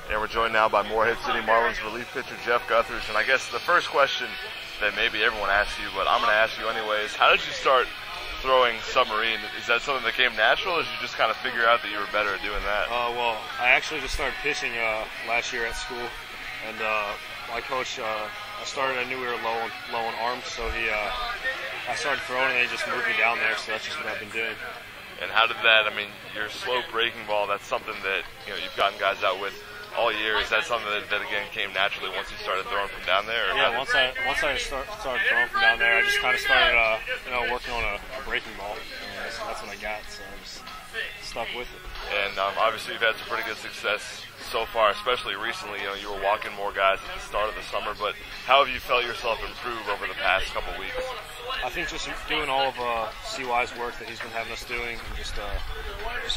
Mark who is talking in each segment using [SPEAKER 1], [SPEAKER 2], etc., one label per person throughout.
[SPEAKER 1] And we're joined now by Morehead City Marlins relief pitcher Jeff Guthridge. And I guess the first question that maybe everyone asks you, but I'm going to ask you anyways, how did you start throwing submarine? Is that something that came natural, or did you just kind of figure out that you were better at doing that?
[SPEAKER 2] Well, I actually just started pitching last year at school, and my coach, I knew we were low on arms, so I started throwing, and he just moved me down there, so that's just what I've been doing.
[SPEAKER 1] And how did that, your slow breaking ball, that's something that you've gotten guys out with all year. Is that something that again came naturally once you started throwing from down there? Or
[SPEAKER 2] yeah, once I started throwing from down there, I just kind of started working on a breaking ball. That's what I got, so I just stuck with it.
[SPEAKER 1] And obviously you've had some pretty good success so far, especially recently. You were walking more guys at the start of the summer, but how have you felt yourself improve over the past couple weeks?
[SPEAKER 2] I think just doing all of CY's work that he's been having us doing, and just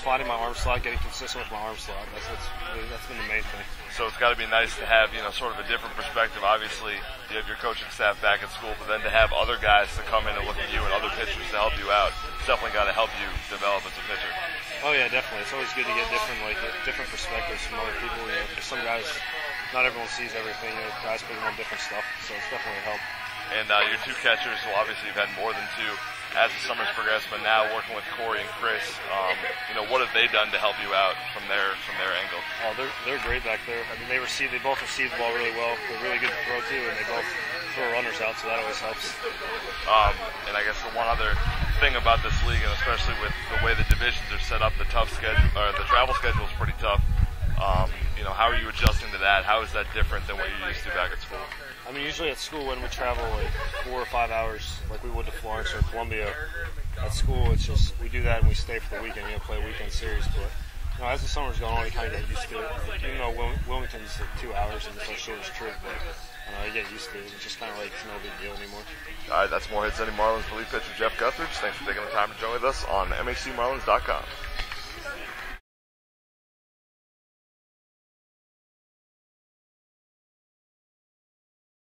[SPEAKER 2] finding my arm slot, getting consistent with my arm slot. That's been the main thing.
[SPEAKER 1] So it's got to be nice to have sort of a different perspective. Obviously, you have your coaching staff back at school, but then to have other guys to come in and look at you and other pitchers to help you out, it's definitely got to help you develop as a pitcher.
[SPEAKER 2] Oh yeah, definitely. It's always good to get different perspectives from other people. Some guys, not everyone sees everything. Guys put on different stuff, so it's definitely a help.
[SPEAKER 1] And your two catchers, well, obviously you've had more than two as the summer's progressed, but now working with Corey and Chris, what have they done to help you out from their angle?
[SPEAKER 2] Oh, they're great back there. They both receive the ball really well. They're really good to throw too, and they both throw runners out, so that always helps.
[SPEAKER 1] And I guess the one other thing about this league, and especially with the way the divisions are set up, the travel schedule is pretty tough. How are you adjusting to that? How is that different than what you used to back at school?
[SPEAKER 2] Usually at school when we travel 4 or 5 hours, like we would to Florence or Columbia, at school it's just we do that and we stay for the weekend, play a weekend series. But as the summer's going on, you kind of get used to it. Even though Wilmington's 2 hours and it's our shortest trip, but you get used to it. It's just kind of like it's no big deal anymore.
[SPEAKER 1] All right, that's Morehead City Marlins relief pitcher Jeff Guthridge. Thanks for taking the time to join with us on MHCMarlins.com.